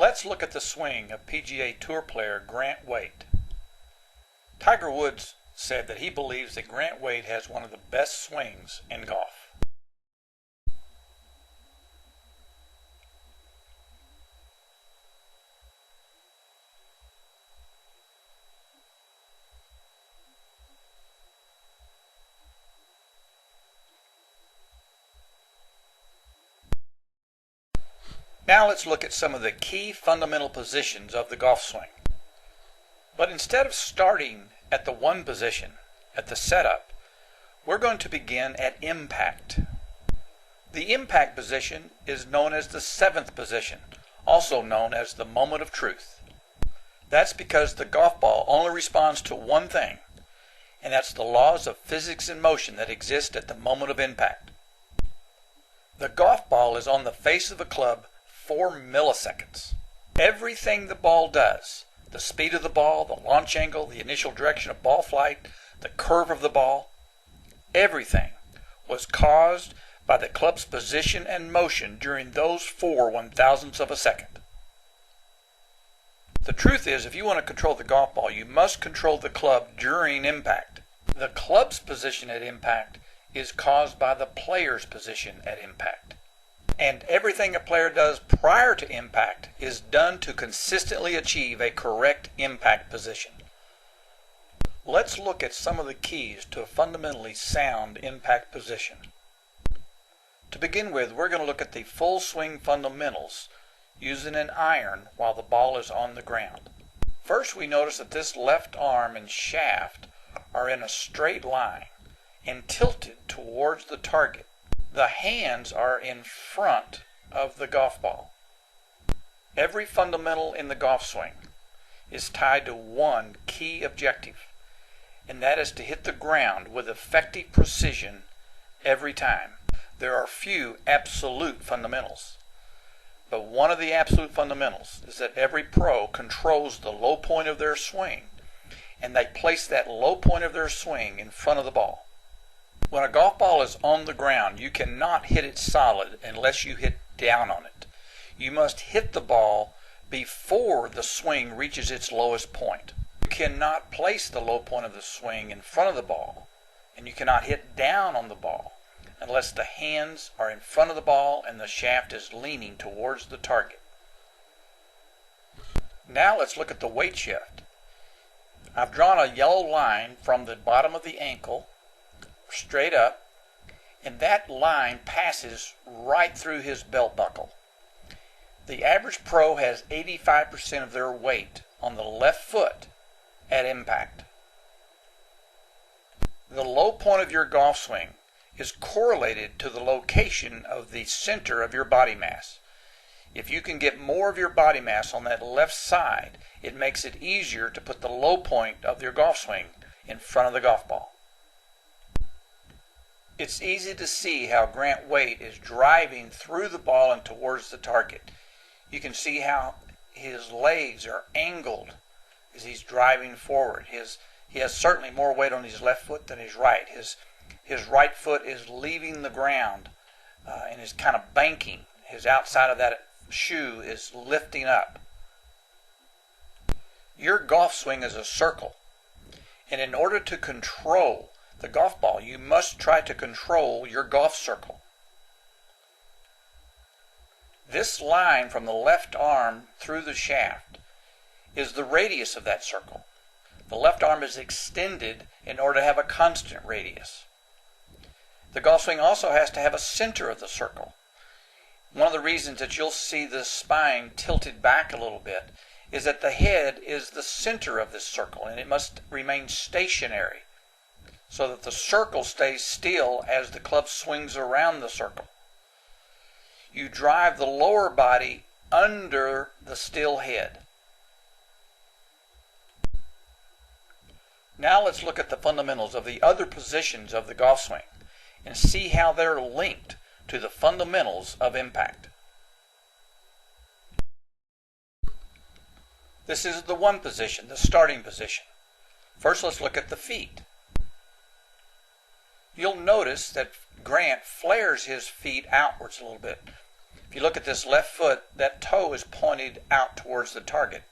Let's look at the swing of PGA Tour player Grant Waite. Tiger Woods said that he believes that Grant Waite has one of the best swings in golf. Now let's look at some of the key fundamental positions of the golf swing. But instead of starting at the one position, at the setup, we're going to begin at impact. The impact position is known as the seventh position, also known as the moment of truth. That's because the golf ball only responds to one thing, and that's the laws of physics and motion that exist at the moment of impact. The golf ball is on the face of a club 4 milliseconds. Everything the ball does, the speed of the ball, the launch angle, the initial direction of ball flight, the curve of the ball, everything was caused by the club's position and motion during those 4 one-thousandths of a second. The truth is, if you want to control the golf ball, you must control the club during impact. The club's position at impact is caused by the player's position at impact. And everything a player does prior to impact is done to consistently achieve a correct impact position. Let's look at some of the keys to a fundamentally sound impact position. To begin with, we're going to look at the full swing fundamentals using an iron while the ball is on the ground. First, we notice that this left arm and shaft are in a straight line and tilted towards the target. The hands are in front of the golf ball. Every fundamental in the golf swing is tied to one key objective, and that is to hit the ground with effective precision every time. There are few absolute fundamentals, but one of the absolute fundamentals is that every pro controls the low point of their swing, and they place that low point of their swing in front of the ball. When a golf ball is on the ground, you cannot hit it solid unless you hit down on it. You must hit the ball before the swing reaches its lowest point. You cannot place the low point of the swing in front of the ball, and you cannot hit down on the ball unless the hands are in front of the ball and the shaft is leaning towards the target. Now let's look at the weight shift. I've drawn a yellow line from the bottom of the ankle straight up, and that line passes right through his belt buckle. The average pro has 85% of their weight on the left foot at impact. The low point of your golf swing is correlated to the location of the center of your body mass. If you can get more of your body mass on that left side, it makes it easier to put the low point of your golf swing in front of the golf ball. It's easy to see how Grant Waite is driving through the ball and towards the target. You can see how his legs are angled as he's driving forward. He has certainly more weight on his left foot than his right. His right foot is leaving the ground and is kind of banking. His outside of that shoe is lifting up. Your golf swing is a circle, and in order to control the golf ball, you must try to control your golf circle. This line from the left arm through the shaft is the radius of that circle. The left arm is extended in order to have a constant radius. The golf swing also has to have a center of the circle. One of the reasons that you'll see the spine tilted back a little bit is that the head is the center of this circle, and it must remain stationary so that the circle stays still as the club swings around the circle. You drive the lower body under the still head. Now let's look at the fundamentals of the other positions of the golf swing and see how they're linked to the fundamentals of impact. This is the one position, the starting position. First, let's look at the feet. You'll notice that Grant flares his feet outwards a little bit. If you look at this left foot, that toe is pointed out towards the target.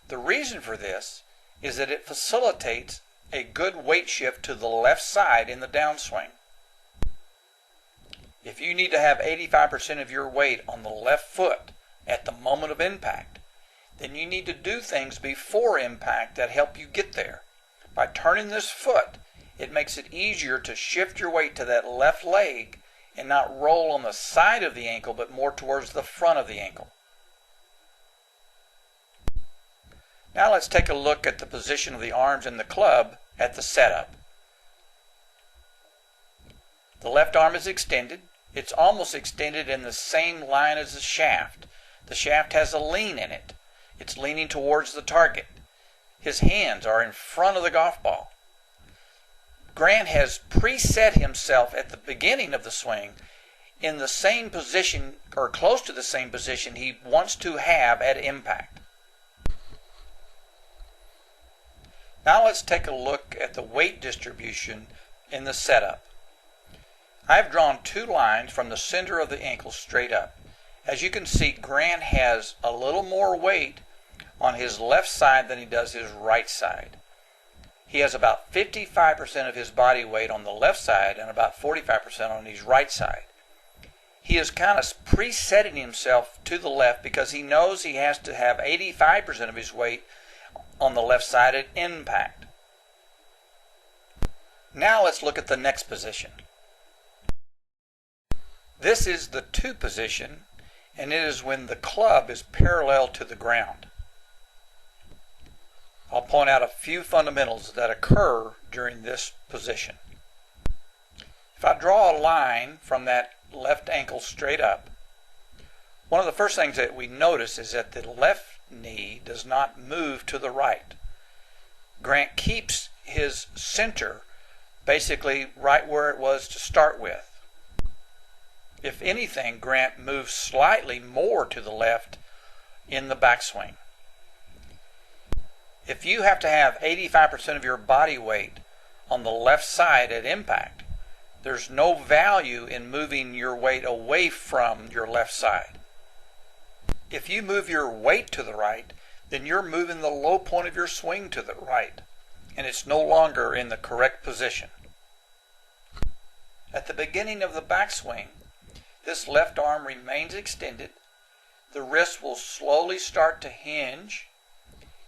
The reason for this is that it facilitates a good weight shift to the left side in the downswing. If you need to have 85% of your weight on the left foot at the moment of impact, then you need to do things before impact that help you get there. By turning this foot, it makes it easier to shift your weight to that left leg and not roll on the side of the ankle, but more towards the front of the ankle. Now let's take a look at the position of the arms and the club at the setup. The left arm is extended. It's almost extended in the same line as the shaft. The shaft has a lean in it. It's leaning towards the target. His hands are in front of the golf ball. Grant has preset himself at the beginning of the swing in the same position, or close to the same position he wants to have at impact. Now let's take a look at the weight distribution in the setup. I've drawn two lines from the center of the ankle straight up. As you can see, Grant has a little more weight on his left side than he does his right side. He has about 55% of his body weight on the left side and about 45% on his right side. He is kind of presetting himself to the left because he knows he has to have 85% of his weight on the left side at impact. Now let's look at the next position. This is the 2 position, and it is when the club is parallel to the ground. I'll point out a few fundamentals that occur during this position. If I draw a line from that left ankle straight up, one of the first things that we notice is that the left knee does not move to the right. Grant keeps his center basically right where it was to start with. If anything, Grant moves slightly more to the left in the backswing. If you have to have 85% of your body weight on the left side at impact, there's no value in moving your weight away from your left side. If you move your weight to the right, then you're moving the low point of your swing to the right, and it's no longer in the correct position. At the beginning of the backswing, this left arm remains extended. The wrist will slowly start to hinge,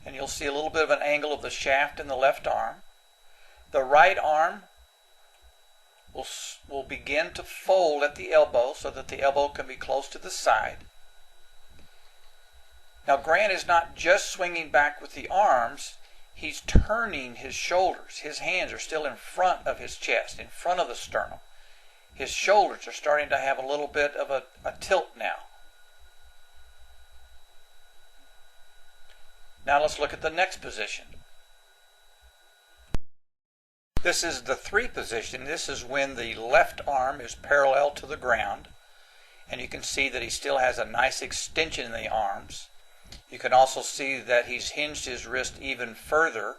and you'll see a little bit of an angle of the shaft in the left arm. The right arm will begin to fold at the elbow so that the elbow can be close to the side. Now Grant is not just swinging back with the arms, he's turning his shoulders. His hands are still in front of his chest, in front of the sternum. His shoulders are starting to have a little bit of a tilt now. Now let's look at the next position. This is the 3 position. This is when the left arm is parallel to the ground, and you can see that he still has a nice extension in the arms. You can also see that he's hinged his wrist even further,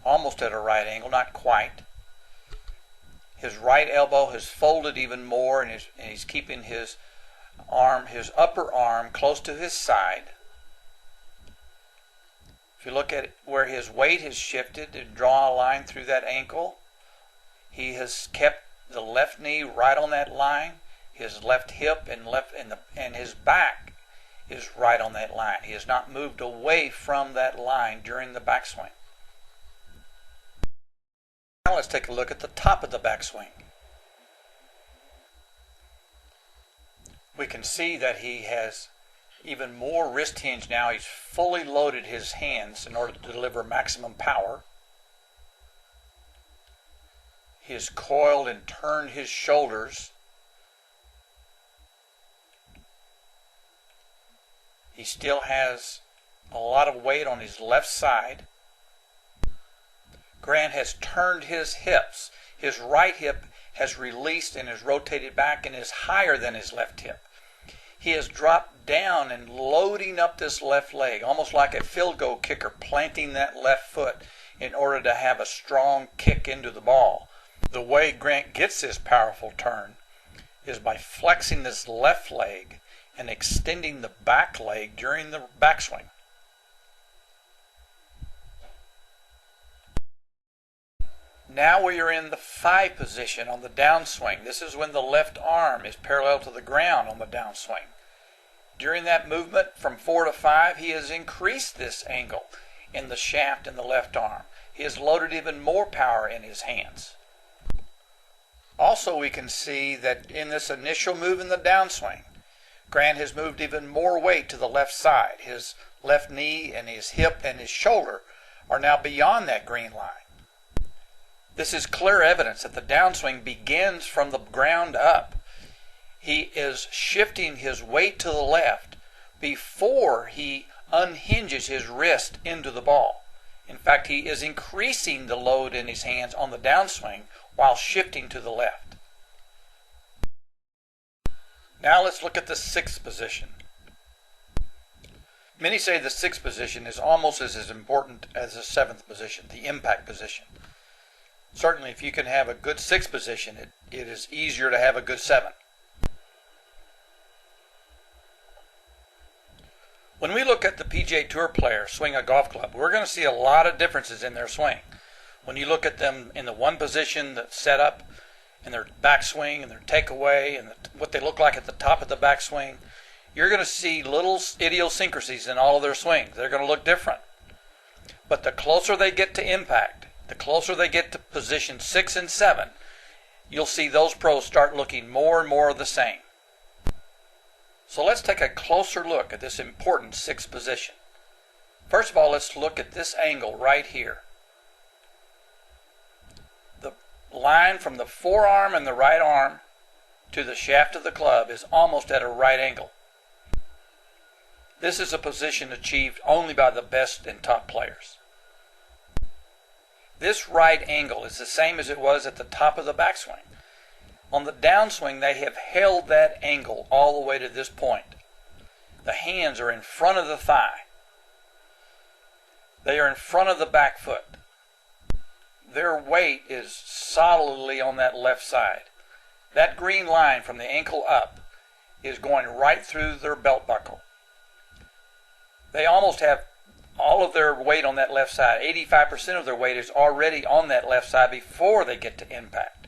almost at a right angle, not quite. His right elbow has folded even more, and he's keeping his upper arm close to his side. If you look at where his weight has shifted and draw a line through that ankle, he has kept the left knee right on that line. His left hip and his back is right on that line. He has not moved away from that line during the backswing. Now let's take a look at the top of the backswing. We can see that he has even more wrist hinge now. He's fully loaded his hands in order to deliver maximum power. He has coiled and turned his shoulders. He still has a lot of weight on his left side. Grant has turned his hips. His right hip has released and is rotated back and is higher than his left hip. He has dropped down and loading up this left leg, almost like a field goal kicker planting that left foot in order to have a strong kick into the ball. The way Grant gets this powerful turn is by flexing this left leg and extending the back leg during the backswing. Now we are in the 5 position on the downswing. This is when the left arm is parallel to the ground on the downswing. During that movement from 4 to 5, he has increased this angle in the shaft in the left arm. He has loaded even more power in his hands. Also, we can see that in this initial move in the downswing, Grant has moved even more weight to the left side. His left knee and his hip and his shoulder are now beyond that green line. This is clear evidence that the downswing begins from the ground up. He is shifting his weight to the left before he unhinges his wrist into the ball. In fact, he is increasing the load in his hands on the downswing while shifting to the left. Now let's look at the 6th position. Many say the 6th position is almost as important as the 7th position, the impact position. Certainly, if you can have a good 6th position, it is easier to have a good 7. When we look at the PGA Tour player swing a golf club, we're going to see a lot of differences in their swing. When you look at them in the one position, the setup, and their backswing, and their takeaway, and what they look like at the top of the backswing, you're going to see little idiosyncrasies in all of their swings. They're going to look different. But the closer they get to impact, the closer they get to position 6 and 7, you'll see those pros start looking more and more the same. So let's take a closer look at this important 6th position. First of all, let's look at this angle right here. The line from the forearm and the right arm to the shaft of the club is almost at a right angle. This is a position achieved only by the best and top players. This right angle is the same as it was at the top of the backswing. On the downswing, they have held that angle all the way to this point. The hands are in front of the thigh. They are in front of the back foot. Their weight is solidly on that left side. That green line from the ankle up is going right through their belt buckle. They almost have all of their weight on that left side. 85% of their weight is already on that left side before they get to impact.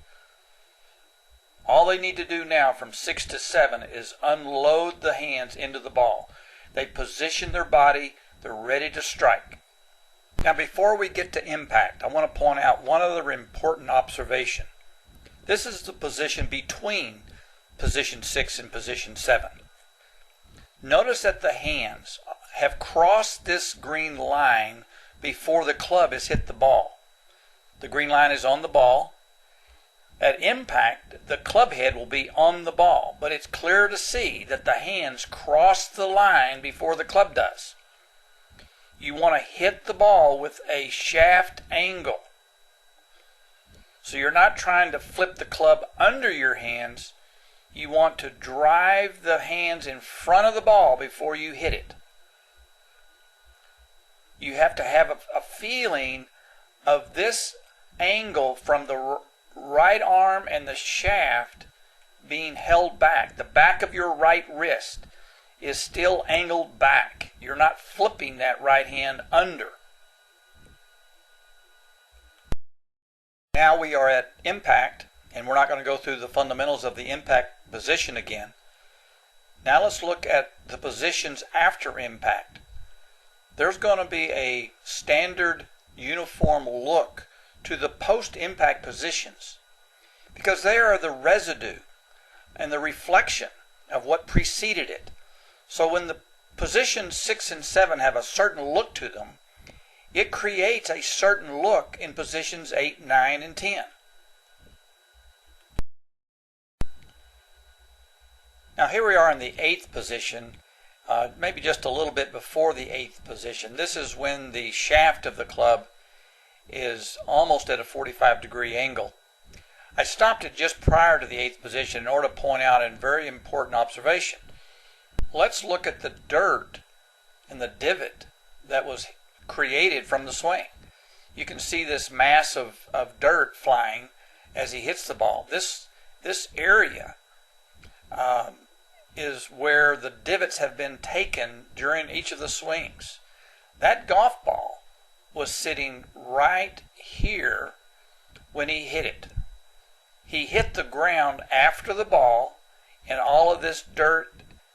All they need to do now from 6 to 7 is unload the hands into the ball. They position their body. They're ready to strike. Now, before we get to impact, I want to point out one other important observation. This is the position between position 6 and position 7. Notice that the hands have crossed this green line before the club has hit the ball. The green line is on the ball. At impact, the club head will be on the ball, but it's clear to see that the hands cross the line before the club does. You want to hit the ball with a shaft angle. So you're not trying to flip the club under your hands. You want to drive the hands in front of the ball before you hit it. You have to have a feeling of this angle from the right arm and the shaft being held back. The back of your right wrist is still angled back. You're not flipping that right hand under. Now we are at impact, and we're not going to go through the fundamentals of the impact position again. Now let's look at the positions after impact. There's going to be a standard uniform look to the post-impact positions because they are the residue and the reflection of what preceded it. So when the positions 6 and 7 have a certain look to them, it creates a certain look in positions 8, 9, and 10. Now here we are in the 8th position, maybe just a little bit before the 8th position. This is when the shaft of the club is almost at a 45-degree angle. I stopped it just prior to the 8th position in order to point out a very important observation. Let's look at the dirt and the divot that was created from the swing. You can see this mass of dirt flying as he hits the ball. This area is where the divots have been taken during each of the swings. That golf ball was sitting right here when he hit it. He hit the ground after the ball, and all of this dirt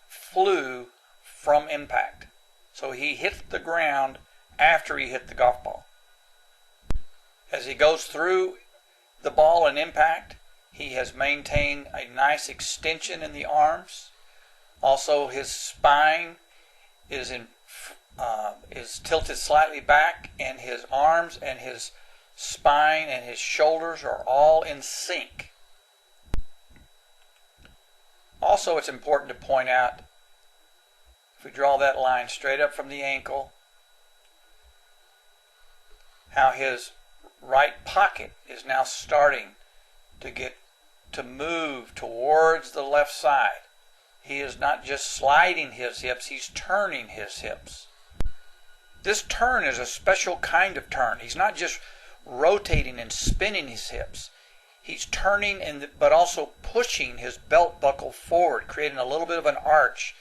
flew from impact. So he hit the ground after he hit the golf ball. As he goes through the ball and impact, he has maintained a nice extension in the arms. Also, his spine is tilted slightly back, and his arms and his spine and his shoulders are all in sync. Also, it's important to point out, if we draw that line straight up from the ankle, how his right pocket is now starting to move towards the left side. He is not just sliding his hips, he's turning his hips. This turn is a special kind of turn. He's not just rotating and spinning his hips. He's turning but also pushing his belt buckle forward, creating a little bit of an arch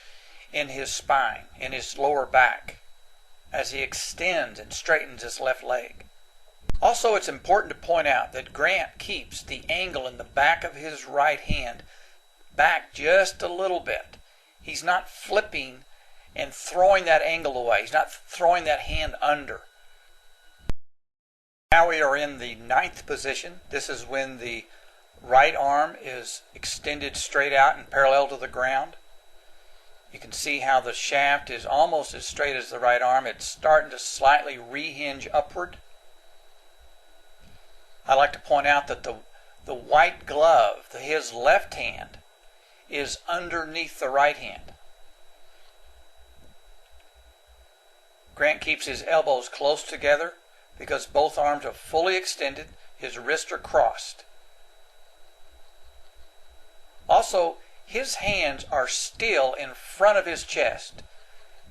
in his spine, in his lower back, as he extends and straightens his left leg. Also, it's important to point out that Grant keeps the angle in the back of his right hand back just a little bit. He's not flipping and throwing that angle away. He's not throwing that hand under. Now we are in the 9th position. This is when the right arm is extended straight out and parallel to the ground. You can see how the shaft is almost as straight as the right arm. It's starting to slightly rehinge upward. I like to point out that the white glove, his left hand, is underneath the right hand. Grant keeps his elbows close together because both arms are fully extended, his wrists are crossed. Also, his hands are still in front of his chest.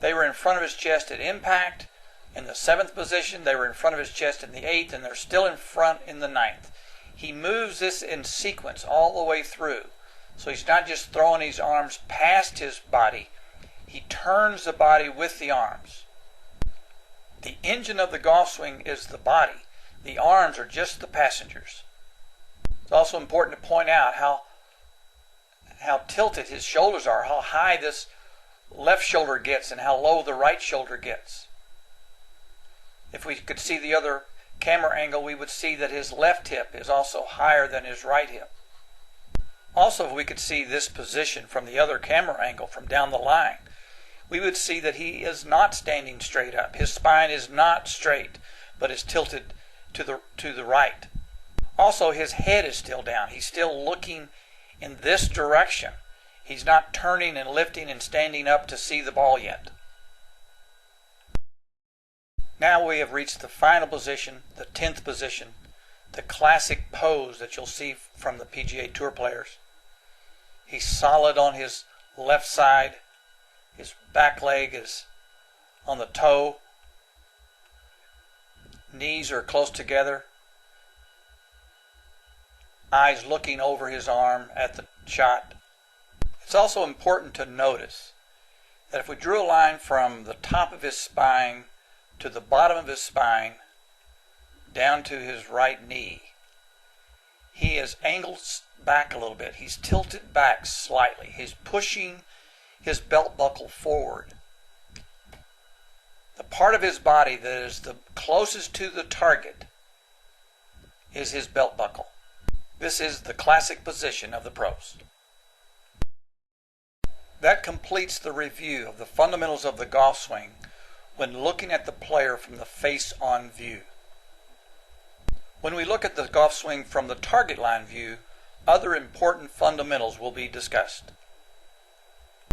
They were in front of his chest at impact in the 7th position, they were in front of his chest in the 8th, and they're still in front in the 9th. He moves this in sequence all the way through. So he's not just throwing his arms past his body, he turns the body with the arms. The engine of the golf swing is the body. The arms are just the passengers. It's also important to point out how tilted his shoulders are, how high this left shoulder gets and how low the right shoulder gets. If we could see the other camera angle, we would see that his left hip is also higher than his right hip. Also, if we could see this position from the other camera angle from down the line, we would see that he is not standing straight up. His spine is not straight, but is tilted to the right. Also, his head is still down. He's still looking in this direction. He's not turning and lifting and standing up to see the ball yet. Now we have reached the final position, the 10th position, the classic pose that you'll see from the PGA Tour players. He's solid on his left side. His back leg is on the toe. Knees are close together. Eyes looking over his arm at the shot. It's also important to notice that if we drew a line from the top of his spine to the bottom of his spine down to his right knee, he is angled back a little bit. He's tilted back slightly. He's pushing his belt buckle forward. The part of his body that is the closest to the target is his belt buckle. This is the classic position of the pros. That completes the review of the fundamentals of the golf swing when looking at the player from the face-on view. When we look at the golf swing from the target line view, other important fundamentals will be discussed.